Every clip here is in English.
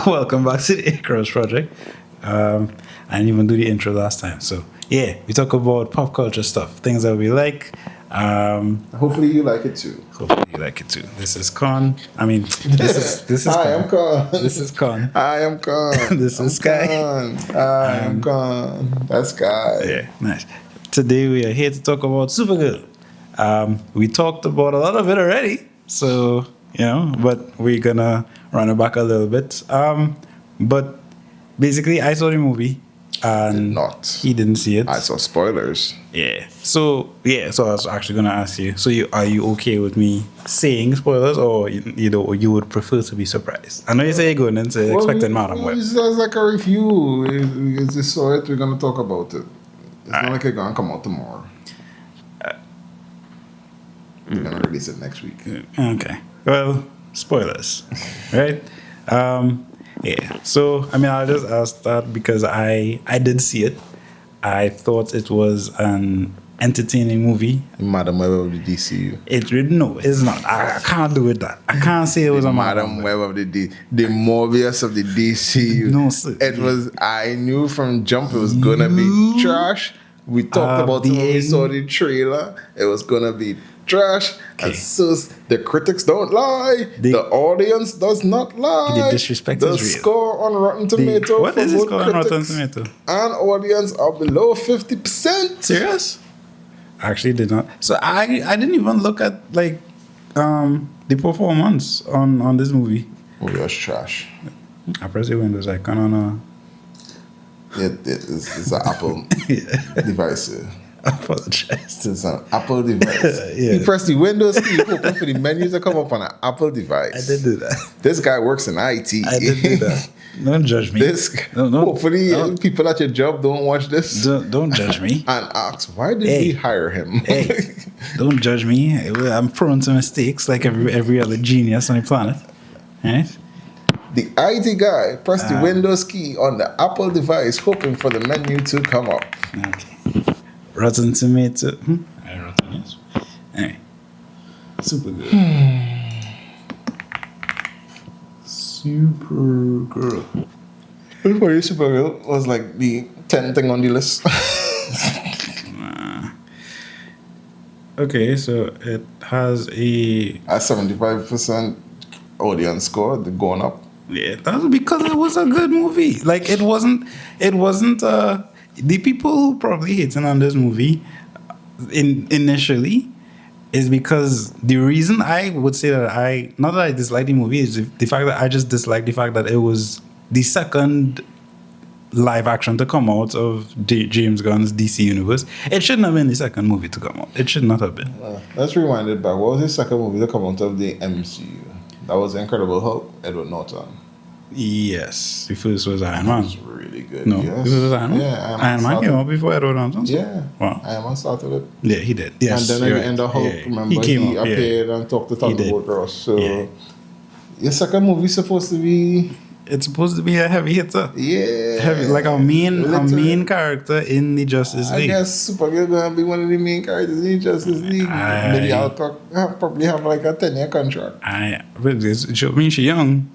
Welcome back to the Across Project. I didn't even do the intro last time. So, yeah, we talk about pop culture stuff, things that we like. Hopefully you like it too. Hopefully you like it too. This is Con. I mean, this is Hi, I'm Con. This is Con. Hi, I'm Con. This is Sky. Hi, I'm Con. That's Sky. Yeah, nice. Today we are here to talk about Supergirl. We talked about a lot of it already, so but we're gonna run it back a little bit. But basically, I saw the movie, and he didn't see it. I saw spoilers. Yeah. So I was actually gonna ask you. So are you okay with me saying spoilers, or you would prefer to be surprised? I know you say you're going and say expecting Madam Web. It's like a review. We just saw it. We're gonna talk about it. It's not like it's gonna come out tomorrow. We're gonna release it next week. Okay. Well, spoilers, right? Yeah. So I'll just ask that because I did see it. I thought it was an entertaining movie. Madam Web of the DCU. No, it's not. I can't do it. That I can't say it was a Madam Web of the Morbius of the DCU. No, sir. It was. I knew from jump it was gonna be trash. We talked about it when we saw the trailer. It was gonna be trash. Okay. And so the critics don't lie. The audience does not lie. The disrespect the is real. Score on Rotten Tomatoes. What is the score on Rotten Tomatoes? And audience are below 50%. Serious? I actually did not. So I didn't even look at the performance on this movie. Movie was trash. I press the Windows icon on it's an Apple device. I apologize. It's an Apple device. Yeah. You press the Windows key, hoping for the menus to come up on an Apple device. I did do that. This guy works in IT. I did do that. Don't judge me. Hopefully people at your job don't watch this. Don't judge me. And ask, why did we hire him? Don't judge me. I'm prone to mistakes like every other genius on the planet. Right? The IT guy pressed the Windows key on the Apple device, hoping for the menu to come up. Okay. Rotten Tomato. Rotten, yes. Anyway. Supergirl. Supergirl. For you, Supergirl was like the 10th thing on the list. Okay, so it has a 75% audience score, they're going up. Yeah, that's because it was a good movie. Like it wasn't the people who probably hating on this movie initially is because the reason I would say that not that I dislike the movie is the fact that I just dislike the fact that it was the second live action to come out of James Gunn's DC universe. It shouldn't have been the second movie to come out. It should not have been. Let's rewind it back. What was his second movie to come out of the MCU? That was Incredible Hulk, Edward Norton. Yes. The first was Iron Man. It was really good. No, yes. this was Iron Man? Yeah, Iron Man came out before Edward Norton? Yeah. Wow. Iron Man started it. Yeah, he did. Yes. And then at the end of Hulk, remember, he appeared and talked to Thunderbolt Ross. So, your second movie is supposed to be... It's supposed to be a heavy hitter. Yeah. Heavy, like a main character in the Justice League. I guess Supergirl gonna be one of the main characters in the Justice League. Maybe I'll probably have like a 10-year contract. She's young.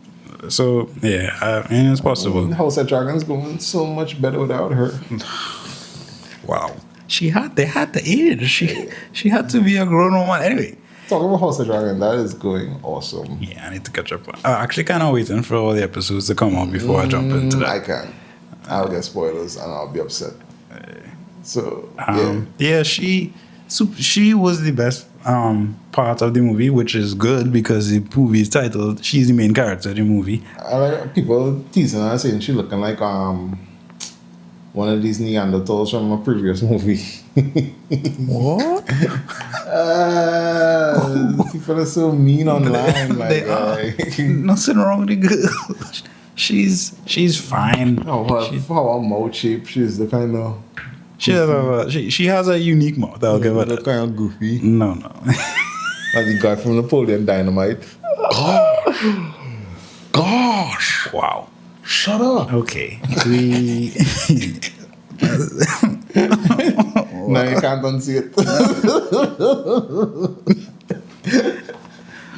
So, yeah, it's possible. House of Dragons going so much better without her. Wow. They had the age. She had to be a grown woman. Anyway. Talking about House of Dragon, that is going awesome. Yeah, I need to catch up. I'm actually kind of waiting for all the episodes to come out before I jump into that. I can. I'll get spoilers and I'll be upset. So, yeah, she was the best part of the movie, which is good because the movie is titled, she's the main character of the movie. I like people teasing her saying she looking like one of these Neanderthals from a previous movie. What? People are so mean online. They are. Nothing wrong with the girl. She's fine. How mouth shape? She's the kind of... She has a unique mouth. I'll give her that. Kind of goofy. No. Like the guy from Napoleon Dynamite. Gosh. Wow. Shut up. Okay. Now you can't unsee it.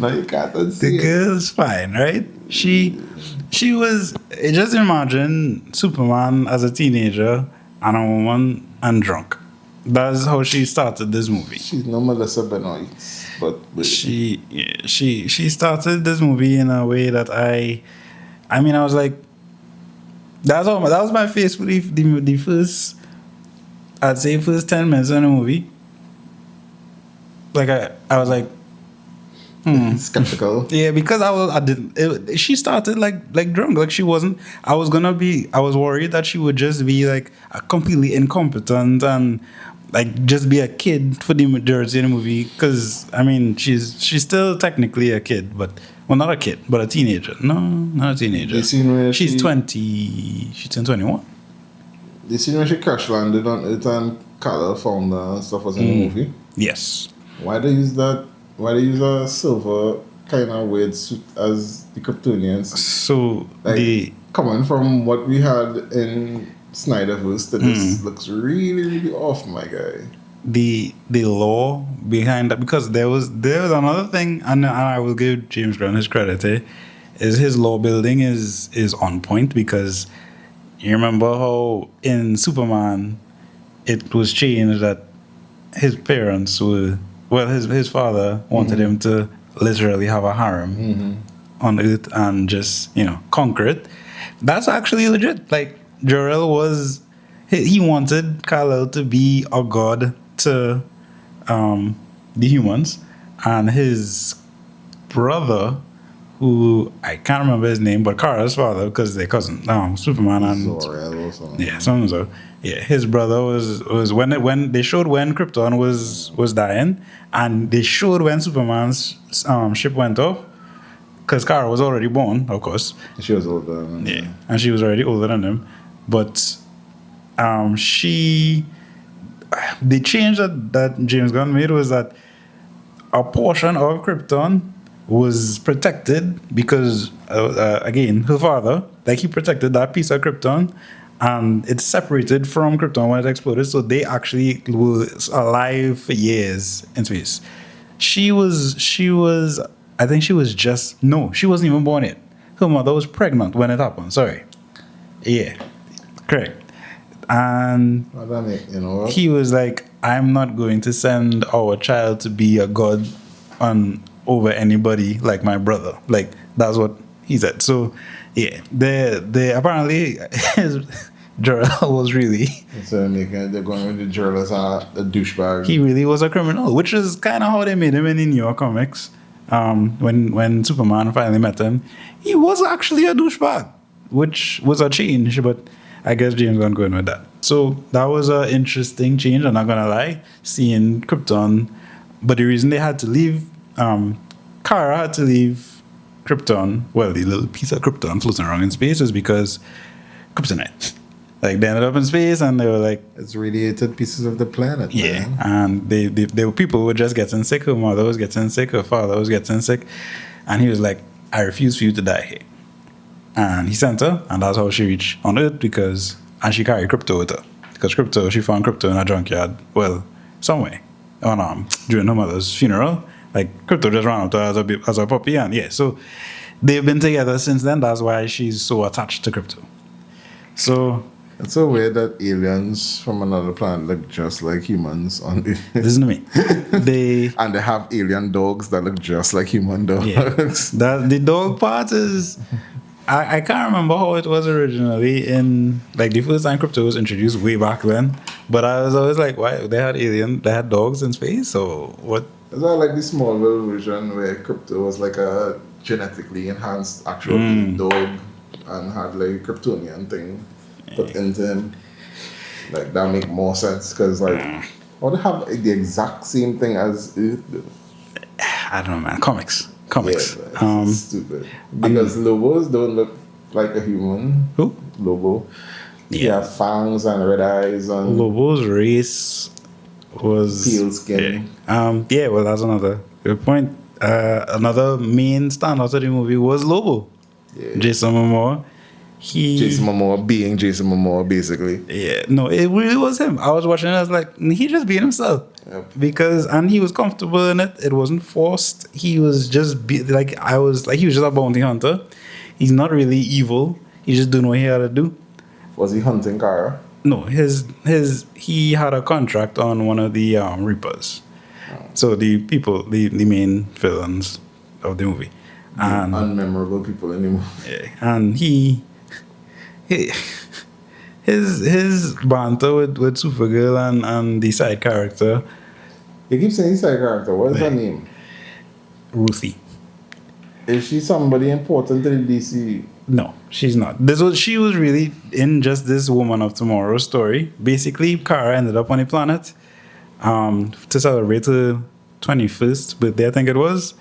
No, you can't unsee The it. girl's fine, right? She was. Just imagine Superman as a teenager and a woman and drunk. That's how she started this movie. She's no Melissa Benoist, but She started this movie in a way that I mean, I was like, that was my face belief. The first, I'd say, first 10 minutes in the movie. Like I was like, skeptical. yeah, because I didn't. She started like drunk. Like she wasn't. I was worried that she would just be like completely incompetent and like just be a kid for the majority of the movie. Because I mean, she's still technically a kid, but well, not a kid, but a teenager. No, not a teenager. You seen where she's she- 20. She's in 21. You see when she crash landed on it and Carla found her and stuff was in the movie? Yes. Why they use that? Why they use a silver kind of weird suit as the Kryptonians? So Like, coming from what we had in Snyderverse to this looks really, really off, my guy. the law behind that, because there was another thing, and I will give James Gunn his credit, is his law building is on point, because you remember how in Superman it was changed that his parents were, well, his father wanted him to literally have a harem on Earth and just, conquer it. That's actually legit. Like, Jor-El was, he wanted Kal-El to be a god to the humans, and his brother, who I can't remember his name, but Kara's father, because they're cousin, Superman and Zor-El or something. yeah, something so. Yeah, his brother was when they showed when Krypton was dying, and they showed when Superman's ship went off, because Kara was already born, of course. She was older. Yeah, and she was already older than him, but the change that James Gunn made was that a portion of Krypton was protected because again, her father, like, he protected that piece of Krypton, and it's separated from Krypton when it exploded, so they actually were alive for years in space. She was I think she wasn't even born yet. Her mother was pregnant when it happened. Sorry. Yeah, correct. And Well, that make, you know what? he was like, I'm not going to send our child to be a god over anybody like my brother. Like, that's what he said. So yeah, they apparently his Jor-El was really, So they're going with the Jor-El as a douchebag. he really was a criminal, which is kind of how they made him in the New York comics. When Superman finally met him, he was actually a douchebag, which was a change, but I guess James Gunn going with that. So that was an interesting change, I'm not gonna lie, seeing Krypton. But the reason they had to leave, Kara had to leave Krypton, well, the little piece of Krypton floating around in space, is because kryptonite. Like, they ended up in space and they were like, It's radiated pieces of the planet. yeah, Man. and they were, people were just getting sick. Her mother was getting sick. Her father was getting sick, and he was like, "I refuse for you to die here." And he sent her, and that's how she reached on Earth, and she carried Crypto with her, because she found Crypto in a junkyard, well, somewhere, during her mother's funeral. Like, Crypto just ran up to her as a puppy, and yeah, so they've been together since then. That's why she's so attached to Crypto. So It's so weird that aliens from another planet look just like humans on Earth. listen to me. They And they have alien dogs that look just like human dogs. Yeah, the dog part is. I can't remember how it was originally in, like, the first time Crypto was introduced way back then. But I was always like, why they had dogs in space? So what? It's not like the Smallville version where Crypto was like a genetically enhanced actual dog and had like Kryptonian thing put into him. Like, that make more sense because like, or they have the exact same thing as Earth. I don't know, man. Comics. Yeah, it's stupid. Because Lobos don't look like a human. Who? Lobo. Yeah. He have fangs and red eyes and Lobo's race was pale skin. Yeah. Well, that's another good point. Another main standout of the movie was Lobo. Yeah. Jason Momoa. Jason Momoa being Jason Momoa, basically. Yeah, no, it really was him. I was watching it, I was like, he just being himself. Yep. And he was comfortable in it. It wasn't forced. He was just he was just a bounty hunter. He's not really evil. He just doing what he had to do. Was he hunting Kara? No, he had a contract on one of the Reapers. So the main villains of the movie. And unmemorable people in the movie. yeah, and his banter with Supergirl and the side character. You keep saying side character. What is her name? Ruthie. Is she somebody important to the DC? No, she's not. She was really in just this Woman of Tomorrow story. Basically, Kara ended up on a planet to celebrate her 21st birthday, I think it was.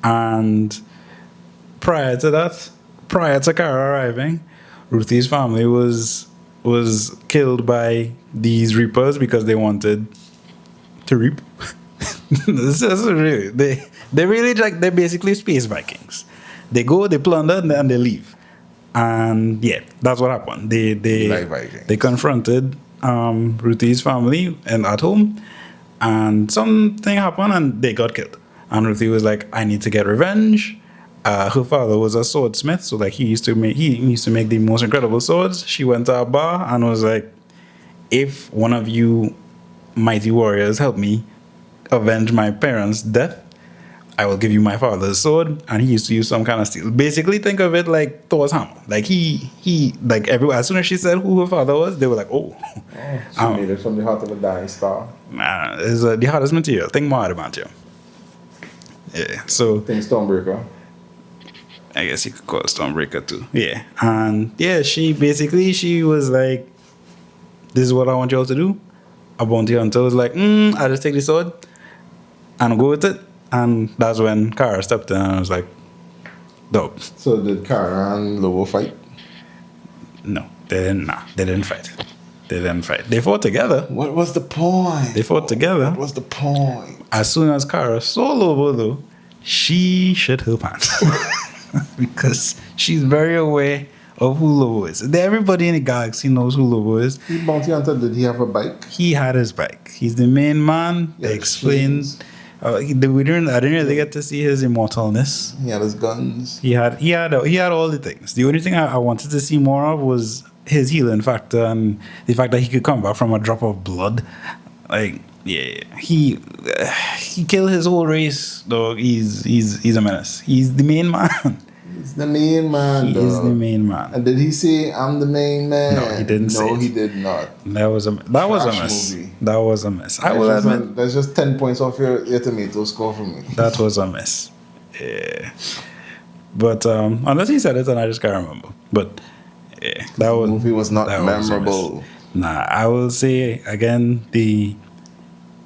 And prior to Kara arriving, Ruthie's family was killed by these Reapers because they wanted to reap. This is really, they're basically space Vikings. They go, they plunder, and they leave. And yeah, that's what happened. They confronted Ruthie's family at home, and something happened, and they got killed. And Ruthie was like, "I need to get revenge." Her father was a swordsmith, so like he used to make the most incredible swords. She went to a bar and was like, "If one of you mighty warriors help me avenge my parents' death, I will give you my father's sword." And he used to use some kind of steel. Basically, think of it like Thor's hammer. Like he like everyone. As soon as she said who her father was, they were like, "Oh, she made it from the heart of a dying star." It's the hardest material. Think more about you. Yeah. So think Stormbreaker. I guess you could call it Stormbreaker too. Yeah. And yeah, she was like, "This is what I want y'all to do." A bounty hunter was like, "I just take the sword and go with it." And that's when Kara stepped in and was like, "Dope." So did Kara and Lobo fight? No, they didn't. Nah, they didn't fight. They fought together. What was the point? They fought together. What was the point? As soon as Kara saw Lobo, though, she shit her pants. Because she's very aware of who Lobo is. Everybody in the galaxy knows who Lobo is. The bounty hunter, did he have a bike? He had his bike. He's the main man. They explained. I didn't really get to see his immortalness. He had his guns. He had all the things. The only thing I wanted to see more of was his healing factor and the fact that he could come back from a drop of blood. Like, yeah, he killed his whole race, dog. He's a menace. He's the main man. He's the main man. He is the main man. And did he say, "I'm the main man"? No, he didn't say. No, it. he did not. That was a mess. Movie. That was a mess. I will admit. That's just 10 points off your tomato score for me. That was a mess. Yeah. But unless he said it, and I just can't remember. But yeah, the movie was not memorable. I will say again, the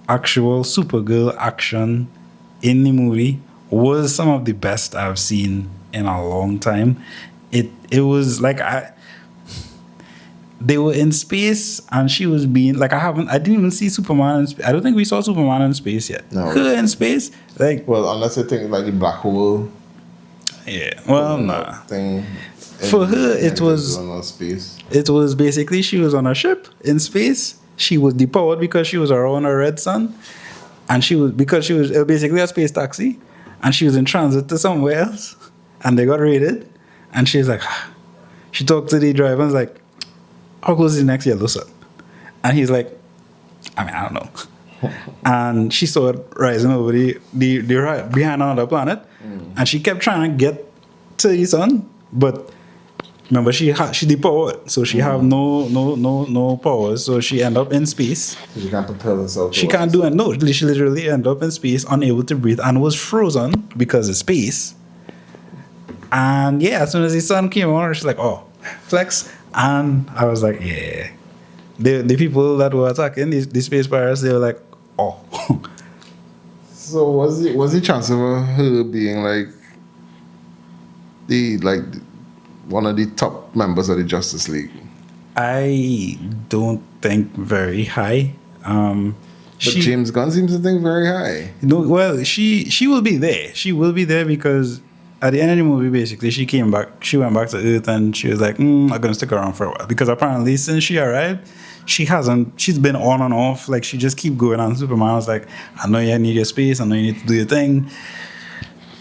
actual Supergirl action in the movie was some of the best I've seen in a long time. It was like they were in space and she was being like I didn't even see Superman in space. I don't think we saw Superman in space yet. No. Her in space, like, well, unless I think like the black hole. Yeah. Well, nah. Thing. For her, it was space. It was basically she was on a ship in space. She was depowered because she was around a red sun, and it was basically a space taxi, and she was in transit to somewhere else, and they got raided, and she's like, she talked to the driver and was like, "How close is the next yellow sun?" And he's like, "I mean, I don't know." And she saw it rising over the behind another planet, and she kept trying to get to the sun, but remember she depowered, so she have no powers, so she end up in space. She can't propel herself. She can't do it. No, she literally end up in space, unable to breathe, and was frozen because of space. And yeah, as soon as the sun came on, she's like, "Oh, flex." And I was like, yeah. The people that were attacking the space pirates, they were like, "Oh." So was the chance of her being like one of the top members of the Justice League? I don't think very high. But James Gunn seems to think very high. No, well, she will be there. She will be there because at the end of the movie, basically, she came back. She went back to Earth, and she was like, "I'm gonna stick around for a while," because apparently, since she arrived, she hasn't. She's been on and off. Like she just keep going on. Superman was like, "I know you need your space. I know you need to do your thing."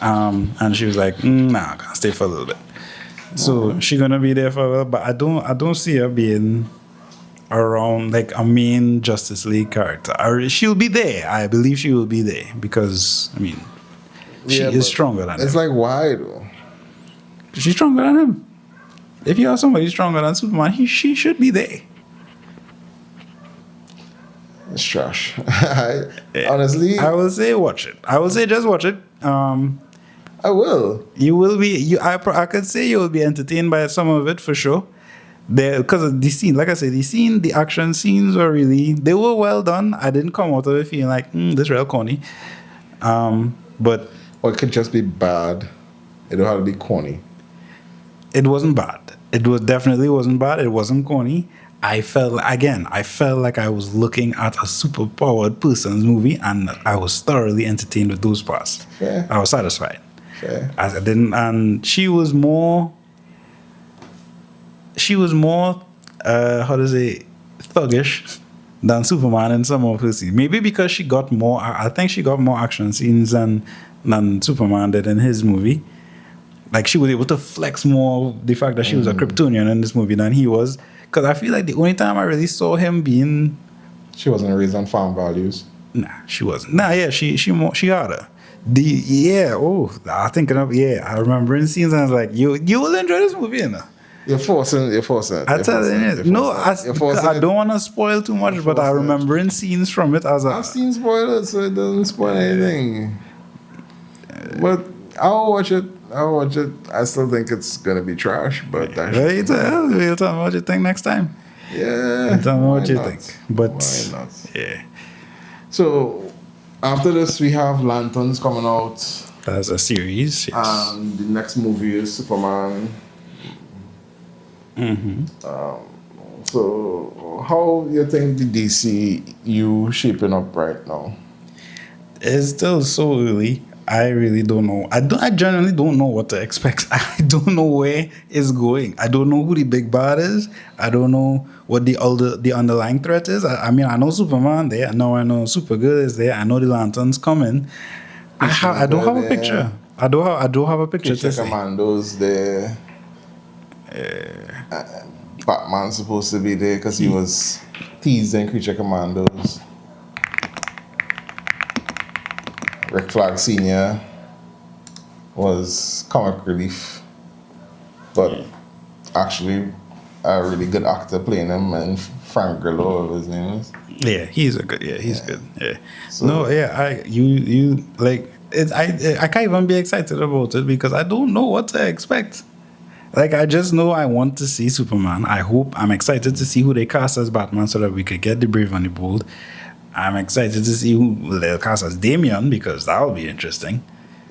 And she was like, "Nah, I'm gonna stay for a little bit." So she's gonna be there for a while, but I don't see her being around like a main Justice League character. She'll be there. I believe she will be there because I mean, she is stronger than him. It's like, why though? She's stronger than him. If you have somebody stronger than Superman, she should be there. It's trash. Honestly, I will say watch it. I will say just watch it. I will. You will be. I could say you will be entertained by some of it for sure. Because of the scene, like I said, the action scenes they were well done. I didn't come out of it feeling like this real corny. But or it could just be bad. It don't have to be corny. It wasn't bad. It definitely wasn't bad. It wasn't corny. I felt like I was looking at a superpowered person's movie, and I was thoroughly entertained with those parts. Fair. I was satisfied. Fair. I didn't, and she was more. Thuggish than Superman in some of her scenes. Maybe because she got more. I think she got more action scenes than Superman did in his movie. Like she was able to flex more the fact that she was a Kryptonian in this movie than he was. Because I feel like the only time I really saw him being, she wasn't raised on farm values. Nah, she wasn't. Nah, yeah, she harder. I remember in scenes and I was like, you will enjoy this movie, you know. You're forcing. I don't want to spoil too much, but I remember in scenes from it as I've seen spoilers, so it doesn't spoil anything. But I'll watch it. I still think it's gonna be trash, but we'll tell me what you think next time. Yeah. Tell me what you think. But why not? Yeah. So after this, we have Lanterns coming out. That's a series. Yes. And the next movie is Superman. Mm-hmm. So how you think the DCU shaping up right now? It's still so early. I really don't know. I genuinely don't know what to expect. I don't know where it's going. I don't know who the big bad is. I don't know what the underlying threat is. I mean, I know Superman there. I know Supergirl is there. I know the Lanterns coming. I don't have a picture. I don't have a picture to say. Commandos there. Batman's supposed to be there because he was teasing Creature Commandos. Rick Flag Sr. was comic relief, but actually a really good actor playing him, and Frank Grillo, whatever his name is. Yeah, he's good. Yeah. So, you like it. I can't even be excited about it because I don't know what to expect. Like, I just know I want to see Superman. I'm excited to see who they cast as Batman so that we could get the Brave and the Bold. I'm excited to see who they'll cast as Damian because that will be interesting.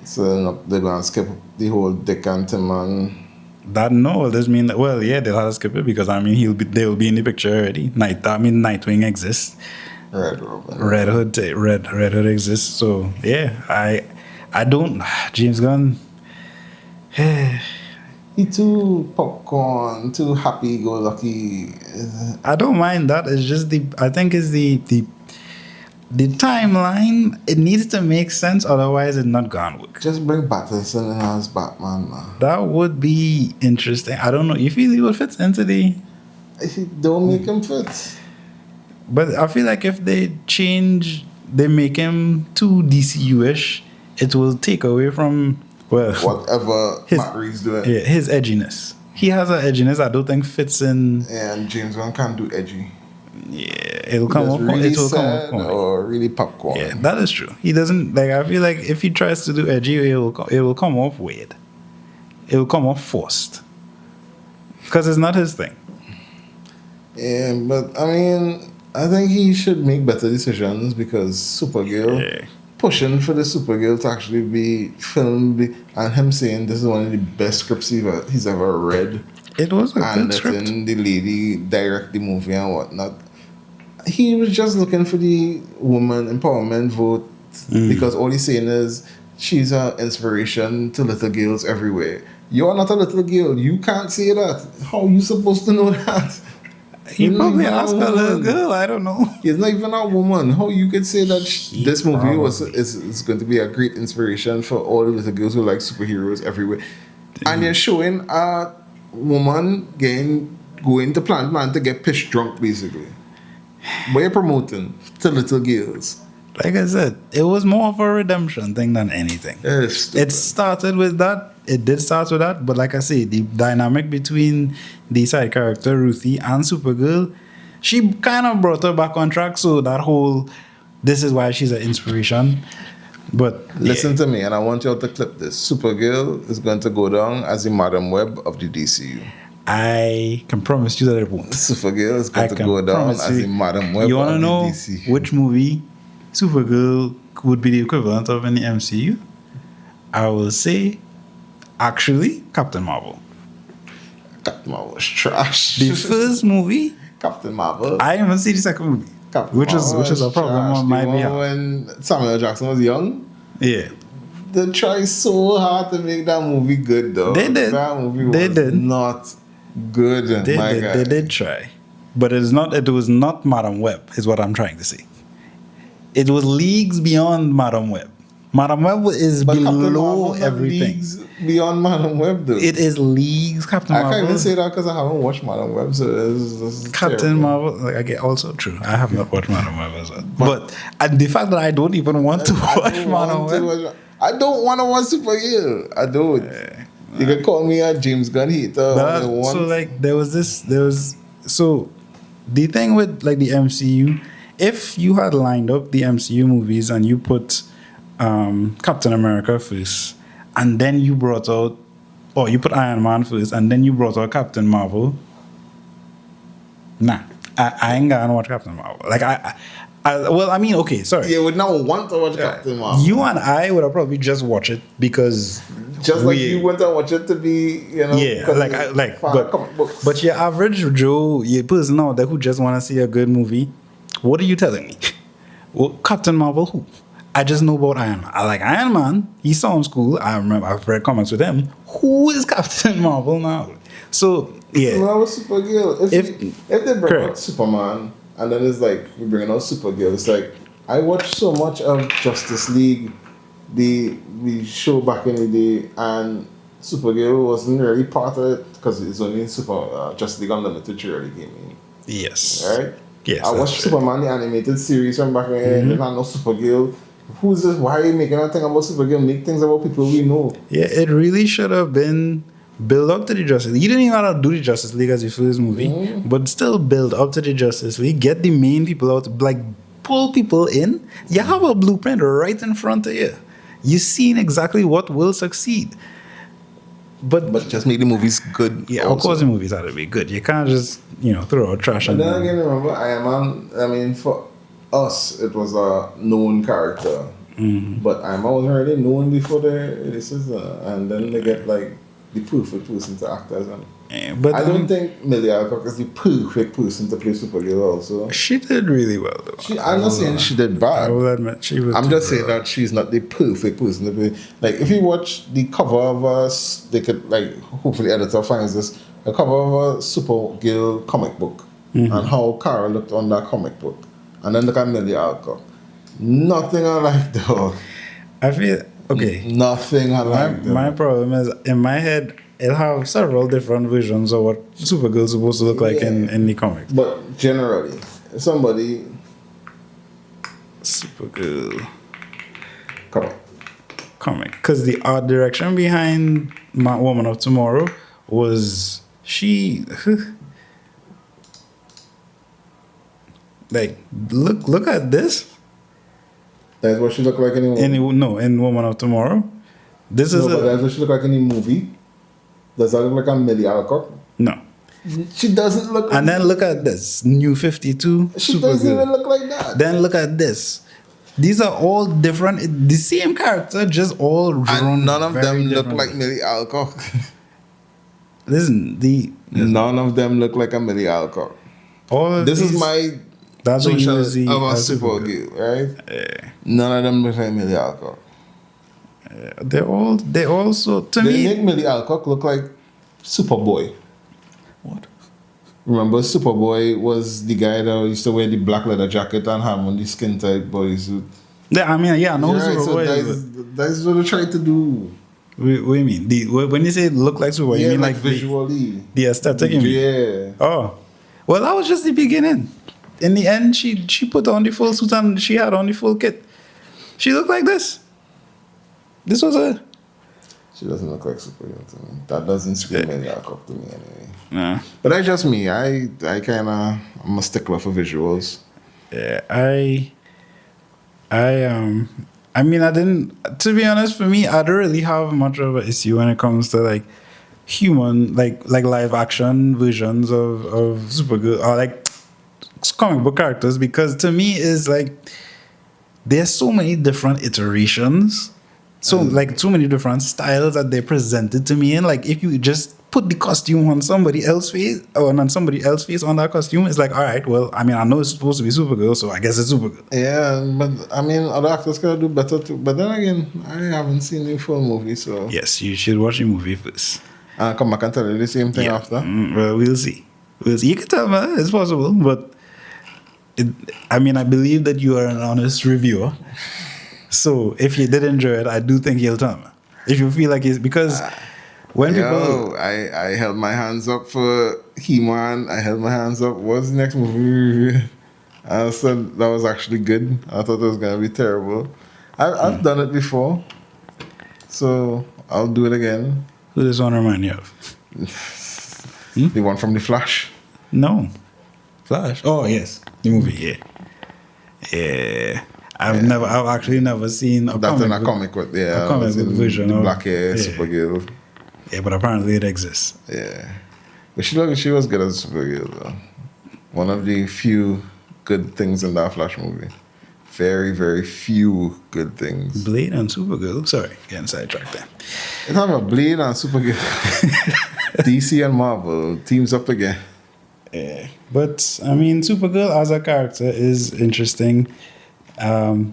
So they're going to skip the whole Dick and Tim and... they'll have to skip it because, I mean, they'll be in the picture already. Nightwing exists. Red Robin. Red Hood exists. So, yeah, I don't... James Gunn... He too popcorn, too happy-go-lucky. I don't mind that. It's just I think it's the timeline. It needs to make sense, otherwise it's not gonna work. Just bring Pattinson in as Batman, man. That would be interesting. I don't know. You feel he will fit into the... Don't make him fit. But I feel like if they make him too DCU-ish, it will take away from... whatever Matt Reeves doing. Yeah, his edginess. He has an edginess I don't think fits in. Yeah, and James Gunn can't do edgy. Yeah, it'll come off. Really it will come off or really popcorn. Yeah, that is true. He doesn't like. I feel like if he tries to do edgy, it will come off weird. It will come off forced. Because it's not his thing. Yeah, but I mean, I think he should make better decisions because Supergirl. Yeah. Pushing for the Supergirl to actually be filmed and him saying this is one of the best scripts he's ever read. It was a good script. And letting the lady direct the movie and whatnot. He was just looking for the woman empowerment vote because all he's saying is she's an inspiration to little girls everywhere. You're not a little girl. You can't say that. How are you supposed to know that? He probably asked a little girl. I don't know. He's not even a woman. How you could say that this movie is going to be a great inspiration for all the little girls who like superheroes everywhere. And you're showing a woman going to plan to get piss drunk, basically. But you're promoting to little girls. Like I said, it was more of a redemption thing than anything. It started with that. It did start with that. But like I say, the dynamic between the side character, Ruthie, and Supergirl, she kind of brought her back on track. So that whole, this is why she's an inspiration. But listen to me, and I want you all to clip this. Supergirl is going to go down as the Madam Web of the DCU. I can promise you that it won't. Supergirl is going to go down as the Madam Web of the DCU. You want to know which movie Supergirl would be the equivalent of in the MCU? I will say, actually, Captain Marvel. Captain Marvel was trash. The first movie, Captain Marvel. I haven't seen the second movie, which is a problem on my behalf. When Samuel Jackson was young, yeah, they tried so hard to make that movie good, though. They did. That movie was not good. They did try, but it was not Madam Web, is what I'm trying to say. It was leagues beyond Madam Web. Madam Web is below everything. Leagues beyond Madam Web, though. It is leagues. Captain Marvel. I can't even say that because I haven't watched Madam Web. So this is Captain terrible. Marvel. Like, I get also true. I have not watched Madam Web as well. But and the fact that I don't even want to watch Madam Web. I don't want to watch Supergirl. I don't. You can call me a James Gunn hater. So like there was so the thing with like the MCU, if you had lined up the MCU movies and you put Captain America first, and then you brought out, or you put Iron Man first, and then you brought out Captain Marvel. Nah, I ain't gonna watch Captain Marvel. Like well, I mean, okay, sorry. You would not want to watch Captain Marvel. You and I would have probably just watch it because like you went to watch it to be, but your average Joe, your person out there who just want to see a good movie, what are you telling me? Well, Captain Marvel, who? I just know about Iron Man. I like Iron Man. He sounds cool. I remember I've read comments with him. Who is Captain Marvel now? So yeah. When I was Supergirl, if they bring out Superman and then it's like we bring out Supergirl, it's like I watched so much of Justice League, the show back in the day, and Supergirl wasn't really part of it because it's only Justice League Unlimited really came in. Yes. Right. Yes. I watched Superman the animated series from back in the day. There's not no Supergirl. Who's this? Why are you making a thing about Supergirl? Make things about people we know. Yeah, it really should have been build up to the Justice League. You didn't even have to do the Justice League as your first movie, but still build up to the Justice League. Get the main people out, like pull people in. You have a blueprint right in front of you. You've seen exactly what will succeed. But just make the movies good. Yeah, also. Of course the movies have to be good. You can't just throw out trash. But then again, remember Iron Man. I mean, for us, it was a known character. But Iron Man wasn't really known before this is, and then they get like the perfect person to act as him. Yeah, but I don't think Millie Alcock is the perfect person to play Supergirl also. She did really well though. I'm not saying she did bad. I will admit she was. I'm just saying that she's not the perfect person to play. Like if you watch the cover of us, they could like hopefully editor finds this a cover of a Supergirl comic book and how Kara looked on that comic book, and then look at Millie Alcock. Nothing I like though. I feel okay. Nothing I like. My problem is in my head. It'll have several different versions of what Supergirl is supposed to look like in the comics. But generally, if somebody... Supergirl. Comic. Because the art direction behind Woman of Tomorrow was... She... like, look at this. That's what she looked like in in Woman of Tomorrow. But that's what she looked like in the movie. Does that look like a Millie Alcock? No. She doesn't look like... And then look at this. New 52. She doesn't even look like that. Then look at this. These are all different. The same character, just all drawn. And none of them look like Millie Alcock. Listen, none of them look like a Millie Alcock. This is my... That's what you see of a Supergirl, right? Yeah. None of them look like Millie Alcock. They also to They me. make Millie Alcock look like Superboy. What? Remember, Superboy was the guy that used to wear the black leather jacket and have on the skin tight bodysuit. Yeah, I mean, yeah, I know Yeah, right, so Superboy. that's what they're trying to do. What do you mean? When you say look like Superboy, you mean like visually, the aesthetic? You mean? Yeah. Oh, well, that was just the beginning. In the end, she put on the full suit and she had on the full kit. She looked like this. This was a. She doesn't look like Supergirl to me. That doesn't scream any Alcock to me anyway. Nah. But that's just me. I'm a stickler for visuals. Yeah, I mean, I didn't. To be honest, for me, I don't really have much of an issue when it comes to like human, like live action versions of Supergirl or like comic book characters, because to me is like there's so many different iterations, so many different styles that they presented to me, and like if you just put the costume on somebody else's face or on somebody else's face on that costume, it's like, all right, well, I mean, I know it's supposed to be Supergirl, so I guess it's Supergirl. Yeah, but I mean, other actors could do better too. But then again, I haven't seen the full movie, so Yes, you should watch the movie first. I'll come back and tell you the same thing after. Well, we'll see. You can tell me it's possible, but I mean, I believe that you are an honest reviewer. So if you did enjoy it, I do think you'll tell me. If you feel like it's because when people, I held my hands up for He-Man. I held my hands up. What's the next movie? I said that was actually good. I thought it was gonna be terrible. I've done it before, so I'll do it again. Who does one remind you of? The one from The Flash. No, Flash. Oh yes, the movie. Yeah. I've actually never seen a That's in a comic comic, yeah. a comic book version the of black hair, yeah. Supergirl. Yeah, but apparently it exists. Yeah, but she was good as Supergirl though. One of the few good things in that Flash movie. Very, very few good things. Blade and Supergirl. Sorry, getting sidetracked there. You're talking about Blade and Supergirl. DC and Marvel teams up again. Yeah, but I mean, Supergirl as a character is interesting.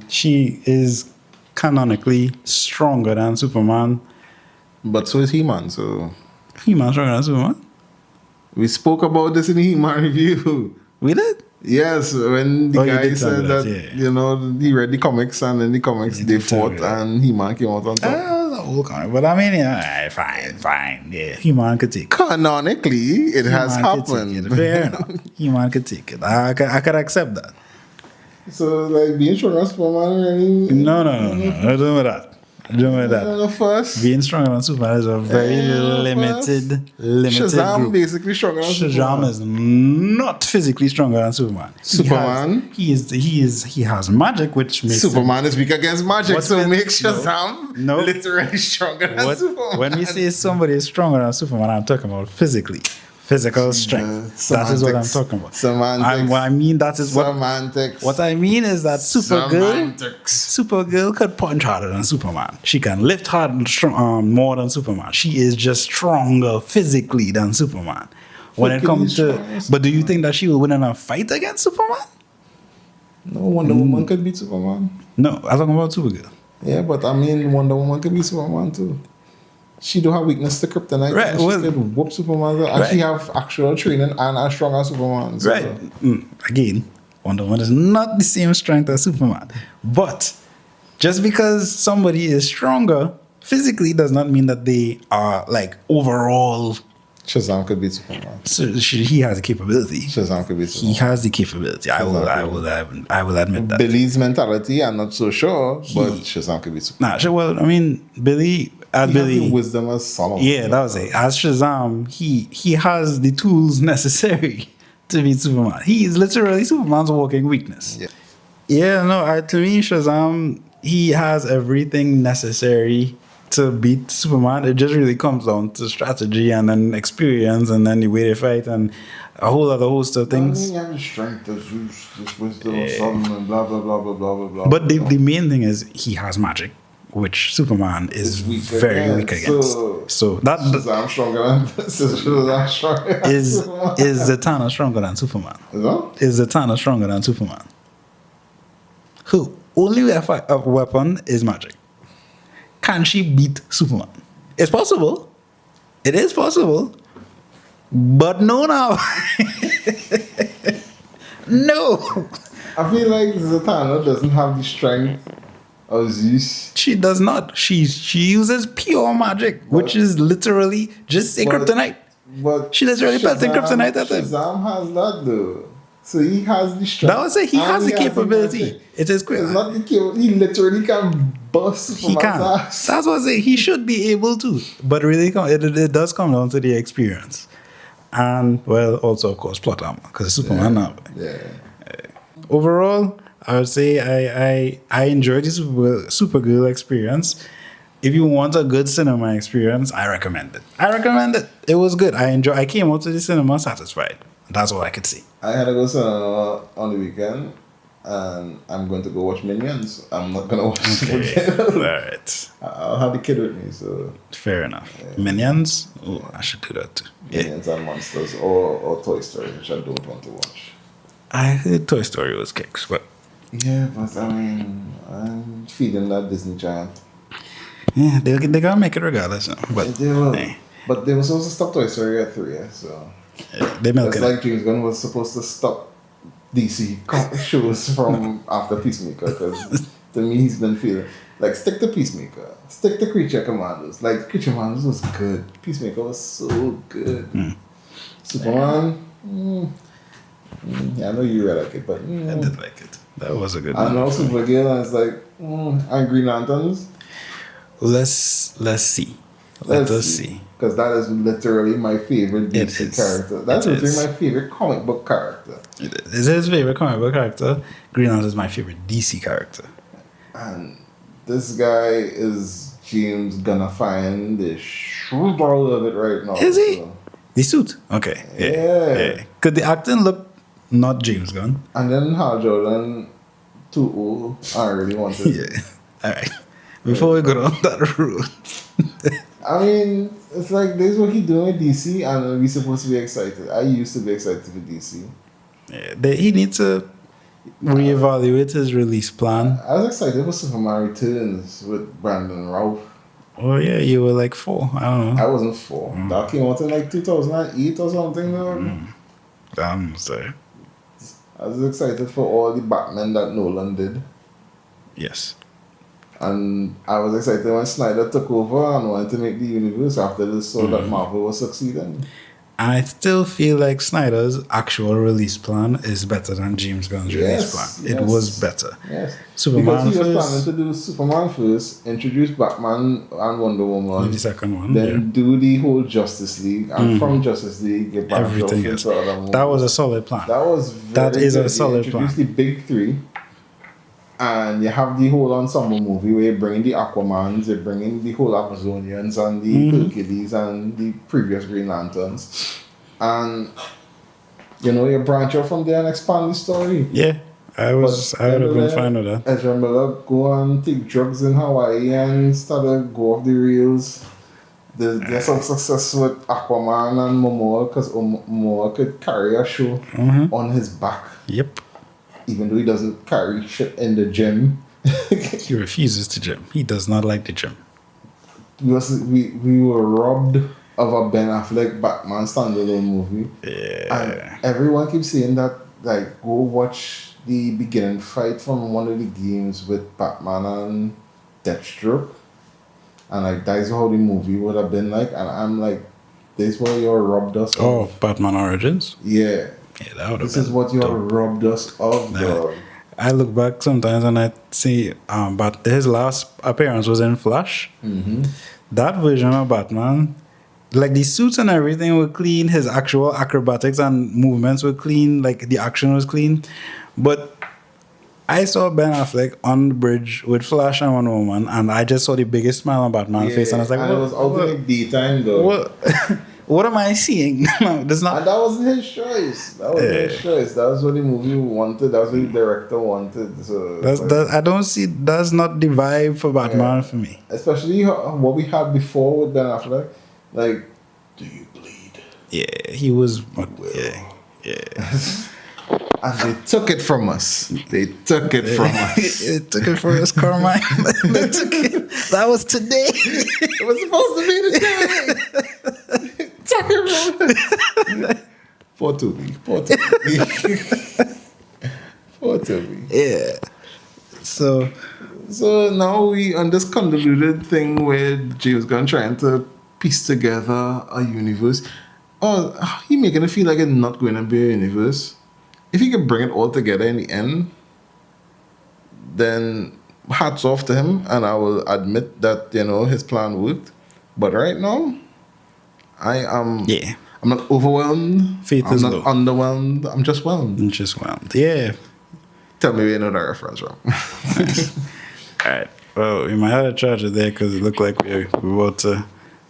She is canonically stronger than Superman. But so is He-Man, so He-Man stronger than Superman? we spoke about this in the He-Man review. We did? Yes, when the You guy did tell said me that, yeah. you know, he read the comics and in the comics You they did tell fought me that. and He-Man came out on top. The whole comic. But I mean, yeah, fine. Yeah, He-Man could take it. Canonically, it has He-Man could take happened. it. Fair enough. He-Man could take it. I could accept that. So, like, being stronger than Superman really... No. I'm doing with that. First, Being stronger than Superman is a very limited Shazam group. basically stronger than Shazam Superman. is not physically stronger than Superman. Superman? He has magic, which makes Superman is weak against magic, What's so with- makes Shazam No. literally stronger than Superman. when we say somebody is stronger than Superman, I'm talking about physical strength. That is what I'm semantics. talking about. Semantics. What I mean, that is what. Semantics. What I mean is that Semantics. Supergirl could punch harder than Superman. She can lift more than Superman. She is just stronger physically than Superman. When it comes to, but do you think that she will win in a fight against Superman? No, Wonder Woman could beat Superman. No, I'm talking about Supergirl. Yeah, but I mean, Wonder Woman could beat Superman too. She do have weakness to kryptonite. Right, And she well- could whoop Superman. And Right. she have actual training and as strong as Superman. So. Right. Again, Wonder Woman is not the same strength as Superman. But just because somebody is stronger physically does not mean that they are like overall. Shazam could beat Superman. So he has the capability. Shazam could beat He Superman. has the capability. I will admit that. Billy's mentality, I'm not so sure, but Shazam could beat Superman. Well, I mean, Billy. He has Billy. the wisdom as Solomon. Yeah, that was it. As Shazam, he has the tools necessary to beat Superman. He is literally Superman's walking weakness. Yeah. Yeah, no, to me, Shazam, he has everything necessary to beat Superman. It just really comes down to strategy and then experience and then the way they fight and a whole other host of I things. mean, you have the strength of Zeus, this wisdom of Solomon, blah, blah, blah, blah, blah, blah, blah. But the main thing is he has magic, which Superman is very weak against. So that Shazam stronger than Shazam stronger than is Superman. Zatanna stronger than Superman? Is that? Is Zatanna stronger than Superman? Who? Only weapon is magic. can she beat Superman? It's possible. It is possible. But no now. No. I feel like Zatanna doesn't have the strength of Zeus. She does not. She uses pure magic, which is literally just say kryptonite. But She literally pelting kryptonite at him. Shazam has that though. So he has the strength. That was it. He has the capability. It is quick. It's not the capability. He literally can bust He can. ass. That's what I say. He should be able to. But really, it does come down to the experience. And, well, also, of course, plot armor. Because Superman now. Yeah. Overall, I would say I enjoyed the Supergirl experience. If you want a good cinema experience, I recommend it. It was good. I came out to the cinema satisfied. That's all I could see. I had to go cinema on the weekend, and I'm going to go watch Minions. I'm not going to watch Supergirl. All right. I'll have the kid with me, so... Fair enough. Yeah. Minions? Oh, I should do that too. Minions and Monsters, or Toy Story, which I don't want to watch. I heard Toy Story was kicks, but... Yeah, but I mean, I'm feeding that Disney giant. Yeah, they're gonna make it regardless. But they will. Hey. But they were supposed to stop Toy Story at 3, so... They milk it. It's like James Gunn was supposed to stop DC shows from after Peacemaker, because to me he's been feeling like, stick to Peacemaker, stick to Creature Commandos. Like, Creature Commandos was good, Peacemaker was so good. Superman, yeah, I know you read like it, but I did like it. That was a good one. And one. also Supergirl, and it's like, and Green Lanterns. Let's see. Let us see. Because that is literally my favorite DC character. That's literally my favorite comic book character. It is his favorite comic book character. Green Lantern is my favorite DC character. And this guy is James gonna find the shoot all of it right now. Is he? So. The suit? Okay. Yeah. Could the acting look not James Gunn? And then Hal Jordan, too old. I really wanted. Yeah. All right. Before we go down that road. I mean, it's like this is what he's doing with DC, and we're supposed to be excited. I used to be excited for DC. Yeah, he needs to reevaluate his release plan. I was excited for Superman Returns with Brandon Routh. Oh yeah, you were like 4. I don't know. I wasn't 4. That came out in like 2008 or something. Damn, sorry. I was excited for all the Batman that Nolan did. Yes. And I was excited when Snyder took over and wanted to make the universe after they saw that Marvel was succeeding. I still feel like Snyder's actual release plan is better than James Gunn's release plan. It was better. Yes. Superman because he was first. planning to do Superman first, introduce Batman and Wonder Woman. The second one. Then do the whole Justice League. And from Justice League, get back everything else. That was a solid plan. That is a solid plan. Introduce the big 3. And you have the whole ensemble movie where you bring in the Aquamans, you bring in the whole Amazonians and the Hercules and the previous Green Lanterns. And, you branch out from there and expand the story. Yeah, I would have been fine with that. Ezra Miller go and take drugs in Hawaii and start to go off the rails. There's some success with Aquaman and Momoa, because Momoa could carry a show on his back. Yep. Even though he doesn't carry shit in the gym. He refuses to gym. He does not like the gym. We were robbed of a Ben Affleck Batman standalone movie. Yeah. And everyone keeps saying that, like, go watch the beginning fight from one of the games with Batman and Deathstroke. And, like, that's how the movie would have been like. And I'm like, this is what you robbed us of. Oh, Batman Origins? Yeah. Yeah, that would have This is what you robbed us of, dog. I look back sometimes and I see but his last appearance was in Flash. That version of Batman, like the suits and everything were clean, his actual acrobatics and movements were clean, like the action was clean. But I saw Ben Affleck on the bridge with Flash and Wonder Woman, and I just saw the biggest smile on Batman's face, and I was like, and it was alternate daytime though. What am I seeing? There's not. And that wasn't his choice. That was what the movie wanted. That was what the director wanted. So I don't see. That's not the vibe for Batman for me. Especially what we had before with Ben Affleck. Like, do you bleed? Yeah, he was. Yeah. And they took it from us. They took it from us. They took it from us, Carmine. They took it. That was today. It was supposed to be today. Took it from us. Poor Toby. Poor Toby. Poor Toby. Yeah. So now we on this convoluted thing where James Gunn trying to piece together a universe. Oh, he making it feel like it's not going to be a universe. If he can bring it all together in the end, then hats off to him, and I will admit that his plan worked. But right now, I'm not overwhelmed. Faith I'm is not low. underwhelmed. I'm just whelmed. Just whelmed. Yeah. Tell me where you know that reference from. All right. Well, we might have a charger there because it looked like we're about to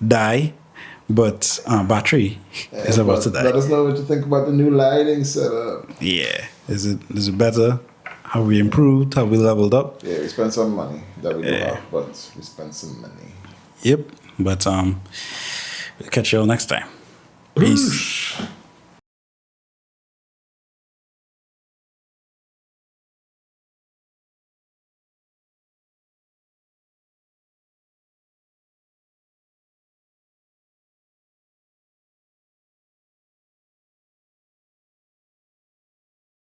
die. But battery is about to die. Let us know what you think about the new lighting setup. Yeah. Is it better? Have we improved? Have we leveled up? Yeah, we spent some money that we don't have, but we spent some money. Yep. But we'll catch you all next time. Peace.